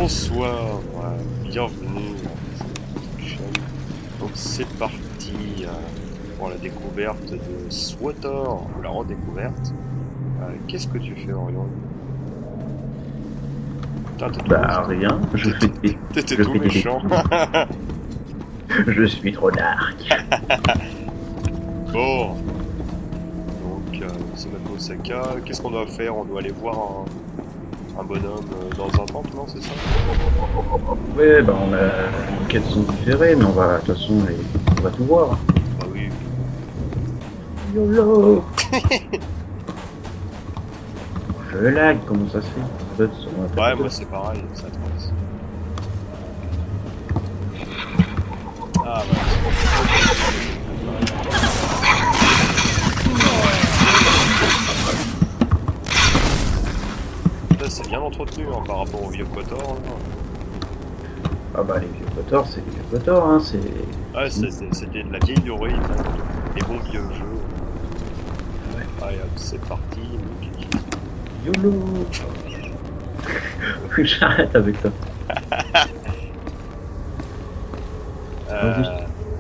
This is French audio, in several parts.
Bonsoir, bienvenue dans cette chaîne. Donc c'est parti pour la découverte de SWTOR, ou la redécouverte. Qu'est-ce que tu fais, Orion? Putain, t'es tout rien, T'étais tout méchant. Je suis trop dark. Bon, donc c'est notre Osaka. Qu'est-ce qu'on doit faire? On doit aller voir un bonhomme dans un temple, non, c'est ça? Ouais, bah on a une quête sont différées, mais on va, de toute façon, on va tout voir. Bah oui. YOLO. Je lag, comment ça se fait? Ouais, moi c'est pareil, ça trace. Ah ouais. Là, c'est bien entretenu hein, par rapport au vieux Kotor. Là. Ah bah les vieux Kotor, c'est les vieux Kotor, hein, c'est... Ouais, c'était de la vieille durée, des bons vieux jeux. Ouais. Allez hop, c'est parti. YOLO. J'arrête avec ça.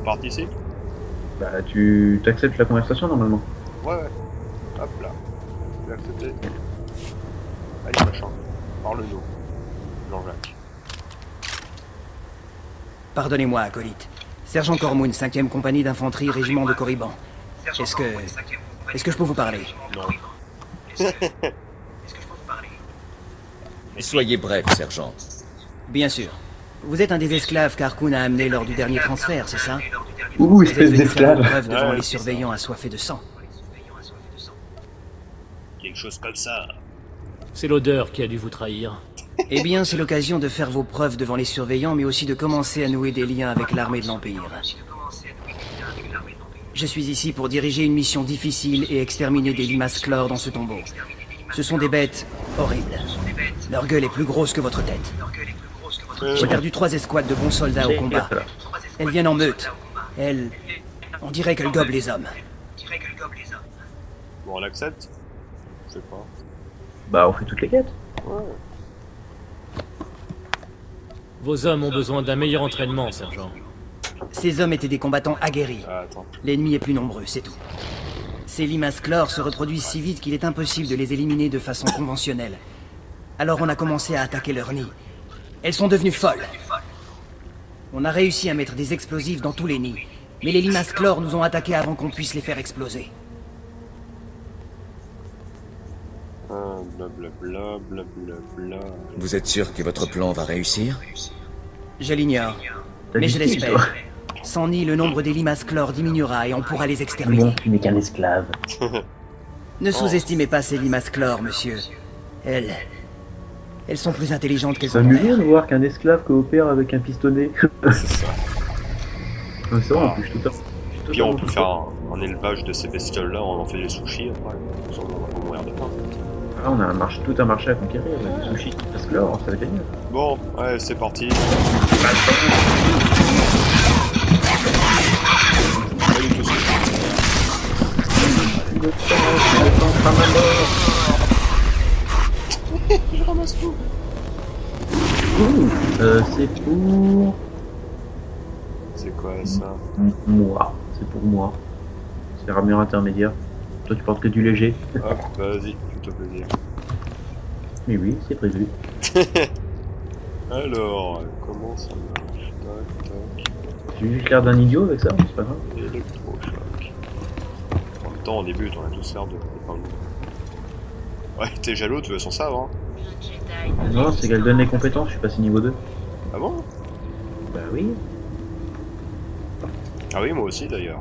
Parti ici? Bah tu t'acceptes la conversation normalement. Ouais. Hop là. Je vais accepter. Allez, machin. Parle-nous. Jean-Jacques. Pardonnez-moi, acolyte. Sergent Cormoun, 5e compagnie d'infanterie, régiment de Corriban. Est-ce que je peux vous parler? Non. Soyez bref, sergent. Bien sûr. Vous êtes un des esclaves qu'Arkoun a amené lors du dernier transfert, c'est ça? Ouh, Vous êtes espèce venu faire d'esclave. vos preuves devant Ouais, les c'est surveillants assoiffés de sang. Quelque chose comme ça. C'est l'odeur qui a dû vous trahir. Eh bien, c'est l'occasion de faire vos preuves devant les surveillants, mais aussi de commencer à nouer des liens avec l'armée de l'Empire. Je suis ici pour diriger une mission difficile et exterminer des limaces chlores dans ce tombeau. Ce sont des bêtes horribles. Leur gueule est plus grosse que votre tête. J'ai perdu 3 escouades de bons soldats au combat. Elles viennent en meute. Elles... On dirait qu'elles gobent les hommes. Bon, on l'accepte? Je sais pas. Bah on fait toutes les quêtes. Ouais. Vos hommes ont besoin d'un meilleur entraînement, sergent. Ces hommes étaient des combattants aguerris. Ah, attends. L'ennemi est plus nombreux, c'est tout. Ces limaces chlores se reproduisent si vite qu'il est impossible de les éliminer de façon conventionnelle. Alors on a commencé à attaquer leur nid. Elles sont devenues folles. On a réussi à mettre des explosifs dans tous les nids. Mais les limaces chlores nous ont attaqués avant qu'on puisse les faire exploser. Blablabla, blablabla. Vous êtes sûr que votre plan va réussir? Je l'ignore. Mais je l'espère. Sans nid, le nombre des limaces chlores diminuera et on pourra les exterminer. tu n'es qu'un esclave. Ne sous-estimez pas ces limaces chlores, monsieur. Elles sont plus intelligentes qu'elles C'est ont amusant l'air. de voir qu'un esclave coopère avec un pistonné. C'est ça. C'est vrai, en plus, tout à Puis on peut faire un élevage de ces bestioles-là, on en fait des sushis après. On va mourir de faim. Ah, on a tout un marché à conquérir, avec des sushis, parce que là, ça va être génial. Bon, ouais, c'est parti. Allez, tout suite. Le temps sera ma mort. Je ramasse tout. C'est pour... C'est quoi ça? moi. C'est pour moi. C'est ramure intermédiaire. Toi, tu portes que du léger. Hop, vas-y, fais-toi plaisir. Mais oui, c'est prévu. Alors, comment ça marche? Tac, tac. J'ai juste l'air d'un idiot avec ça, mais c'est pas grave. Électrochoc. En même temps, au début, on a tous l'air de... Ouais, t'es jaloux, tu veux son sabre, hein? Non, c'est qu'elle donne les compétences, je suis passé niveau 2. Ah bon? Bah oui. Ah oui, moi aussi, d'ailleurs.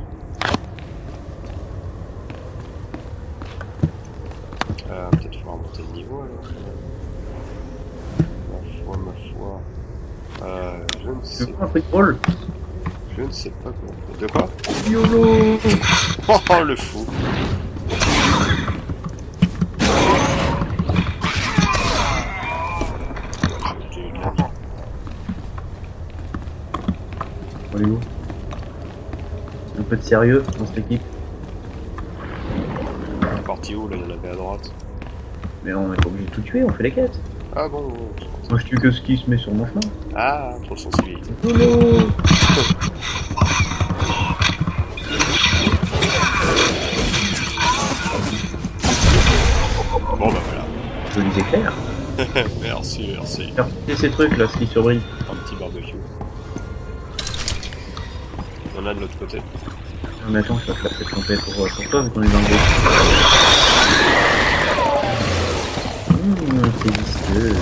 Peut-être falloir monter le niveau, alors. Ma foi. Je ne Tu sais veux pas un truc drôle? Je ne sais pas comment faire. De quoi? YOLO. Oh, le fou! On est où? Un peu de sérieux dans cette équipe. Parti où, là? Il y en avait à droite. Mais on est pas obligé de tout tuer, on fait les quêtes. Ah bon. Moi je tue que ce qui se met sur mon chemin. Ah, trop sensibilité. Lolo. Bon bah voilà. Jolis éclairs. Merci, merci. Faire péter ces trucs là, ce qui surbrille. Un petit barbecue. Il y en a de l'autre côté. Non mais attends, je vais te la faire chanter pour toi vu qu'on est dans le groupe. C'est visqueux.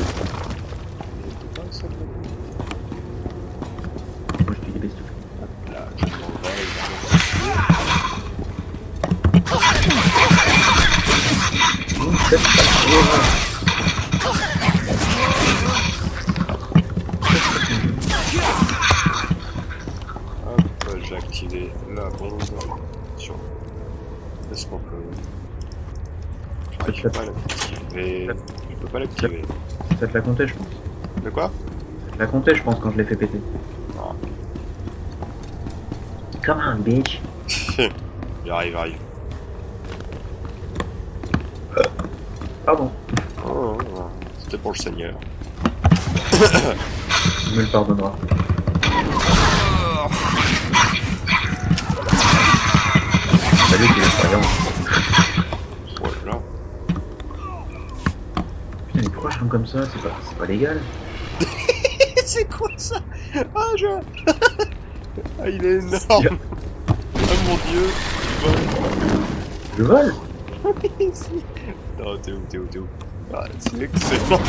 Moi je tue des bestioles. Là, je m'en vais. Faites pas Hop, j'ai activé la bombe. Sur. Est-ce qu'on peut. Je peux pas l'activer. Je peux pas l'activer. Ça te l'a compté je pense. De quoi? Ça te l'a compté je pense quand je l'ai fait péter. Ah. Come on bitch. J'arrive, j'arrive. Pardon. Oh, c'était pour le Seigneur. Tu me le pardonneras. Salut, c'est effrayant. Voilà. Putain, mais pourquoi je tombe comme ça? C'est pas légal. C'est quoi ça? Ah, ah, il est énorme. Ah mon dieu. Je vole. Non, t'es où? Ah, c'est excellent.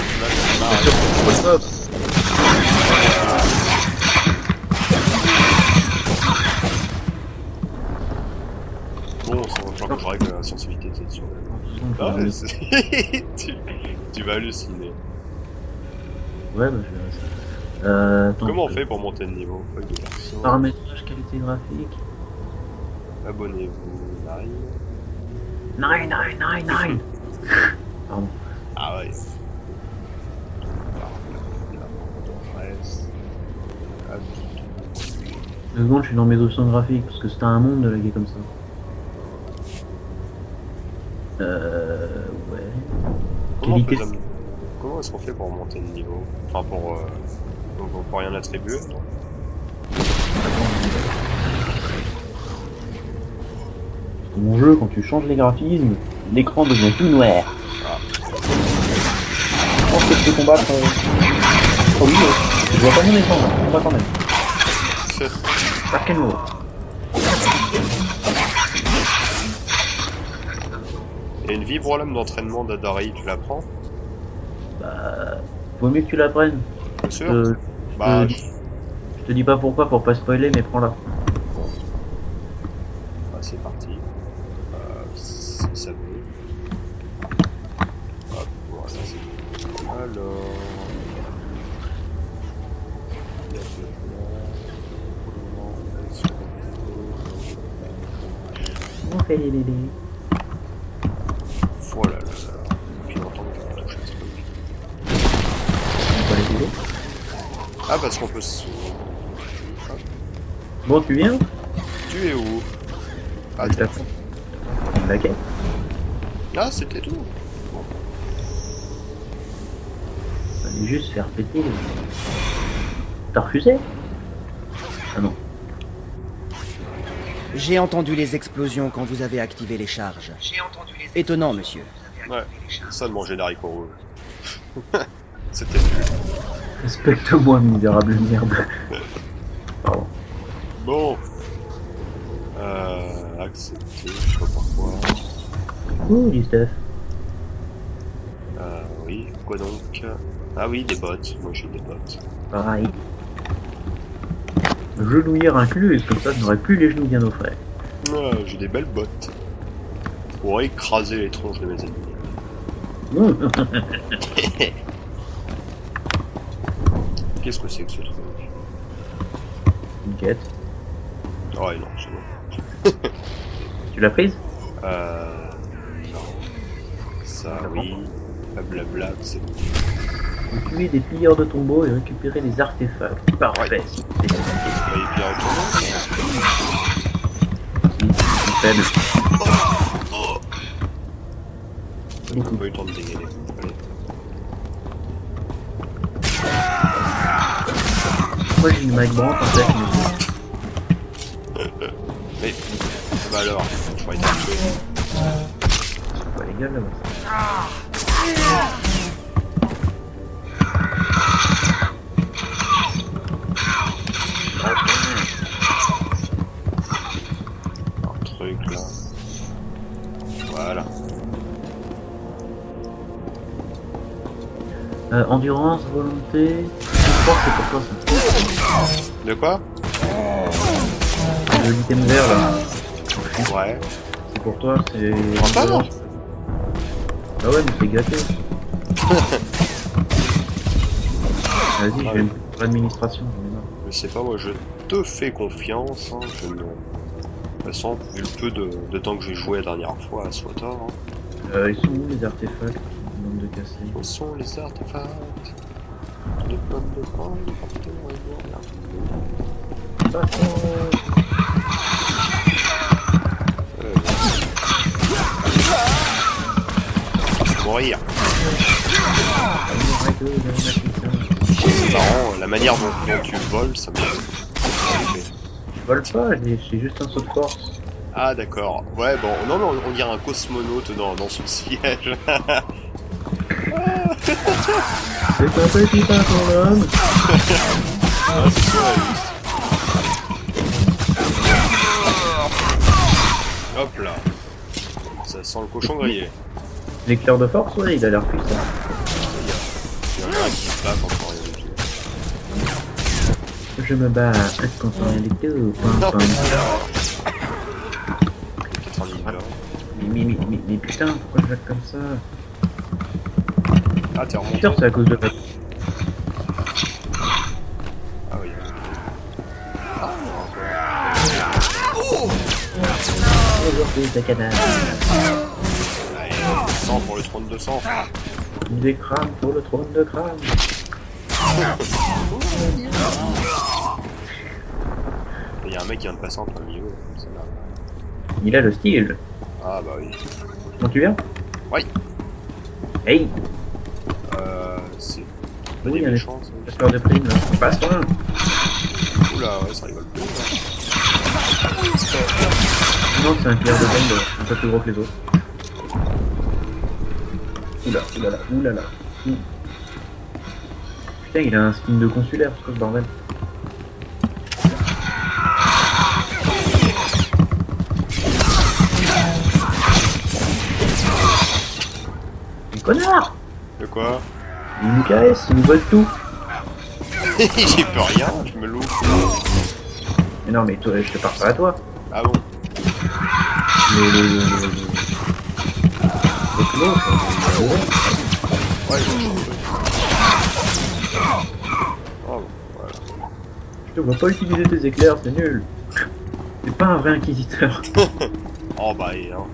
What's up? Bon, ça va falloir que je règle la sensibilité de cette souris. Ah, mais tu vas halluciner. Ouais, bah je verrai ça. Attends, Comment on fait pour monter de niveau? Feuille de perso. Paramétrage qualité graphique. Abonnez-vous. Nine. Pardon. Ah ouais. Deux secondes, je suis dans mes options graphiques parce que c'était un monde de laguer comme ça. Ouais. Qualité. Comment est-ce qu'on fait pour monter de niveau? Enfin, pour rien attribuer, non? Dans mon jeu, quand tu changes les graphismes, l'écran devient tout noir. Ah. Je pense que je peux combattre. Oh oui, je vois pas mon écran, là. On va quand même. Par quel mot? Et une vie problème d'entraînement d'Adari, tu la prends? Bah. Vaut mieux que tu la prennes. Bien sûr. Bah, je te dis pas pourquoi pour pas spoiler, mais prends-la. c'est parti. Si ça veut. Hop, voilà, c'est bon. Alors. On fait les bébés. Voilà, là. Depuis longtemps que j'ai touché ce truc. On va les bébés. Ah, parce qu'on peut se. Hop. Bon, tu viens? Tu es où? Ah, Je t'attends. Une baguette. ah, c'était tout. Fallait juste faire péter. T'as refusé? Ah non. J'ai entendu les explosions quand vous avez activé les charges. Étonnant, monsieur. Ouais, ça de manger d'haricots rouges. C'était nul. Respecte-moi, misérable merde. Pardon. Bon. Accepter, je sais pas pourquoi. Ouh, du stuff. Oui, quoi donc? Ah oui, des bottes. Moi j'ai des bottes. Pareil. Genouillère incluse, comme ça je n'aurais plus les genoux bien au frais. Ah, j'ai des belles bottes. Pour écraser les tronches de mes ennemis. Qu'est-ce que c'est que ce truc? Une quête. Ouais, non, c'est bon. Tu l'as prise? Non. Ça, oui. Blablabla, c'est bon. Faut tuer des pilleurs de tombeaux et récupérer des artefacts. Parfait. Ouais, et puis retourner. Faible. On n'a pas eu le temps de dégainer. Allez. Moi j'ai une Mike Brandt en fait, Mais, bah alors, je crois qu'il t'a tué. c'est pas légal là-bas. Un truc là. Voilà. Endurance, volonté. Sport, c'est pour toi ça. De quoi? Le l'item vert là, Ouais. c'est pour toi, c'est. Ah non. Ah ouais, mais c'est gâté. Vas-y, je vais me pour l'administration. j'en ai marre. Je sais pas, moi je te fais confiance. Hein. Je ne... De toute façon, vu le peu de temps que j'ai joué la dernière fois à SWTOR, hein. Ils sont où les artefacts? Nombre de casser. Où sont les artefacts? Les pommes de pain, les porteurs, les bois, mourir. C'est marrant, la manière dont tu voles, ça me fait. Je vole pas, j'ai juste un saut de force. Ah d'accord. Ouais bon, non mais on dirait un cosmonaute dans son siège. C'est un petit pas pour l'homme. Ah, c'est surréaliste. Hop là. Ça sent le cochon grillé. L'éclair de force, ouais, il a l'air puissant. Il y en a un qui se bat contre rien du tout. Je me bats contre rien du tout. Non, Pam, mais pam. peut-être un leader. Mais putain, pourquoi je vais comme ça? Ah t'es Je suis remonté. sûr c'est à cause de ça. Ah oui. Aujourd'hui, de cadavre. Allez, 100 pour le trône de sang. Des crânes pour le trône de crâne. Il y a un mec qui vient de passer entre le milieu. C'est là. Il a le style. Ah bah oui. Quand tu viens? Oui. Hey! C'est pas Oui, des il y a méchants. des fleurs de prime là. Passe toi! Oula, ouais, ça rigole plus. Là. Non, c'est un pierre de prime un peu plus gros que les autres. Oulala. Putain, il a un skin de consulaire, ce bordel. Mais connard! De quoi? Il nous caresse, il nous vole tout. J'y peux rien, je me loupe. Mais non, mais toi, je te parle pas à toi. Ah bon? Ouais, je Oh, voilà. Je te vois pas utiliser tes éclairs, c'est nul. T'es pas un vrai inquisiteur. Oh bah, et hein.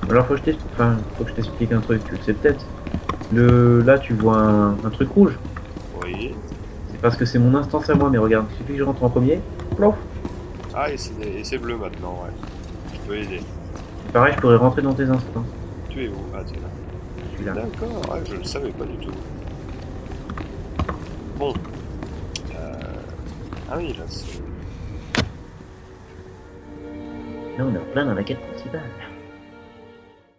Alors faut que je t'explique un truc, tu le sais peut-être. Là tu vois un truc rouge. Oui. C'est parce que c'est mon instance à moi, mais regarde, il suffit que je rentre en premier, plof. Ah, et c'est bleu maintenant, ouais. Je peux aider. Pareil, je pourrais rentrer dans tes instances. Tu es où? Ah, tu es là. Je suis là. D'accord, ouais, je le savais pas du tout. Bon. Ah oui, là, c'est... Là on est en plein dans la quête principale.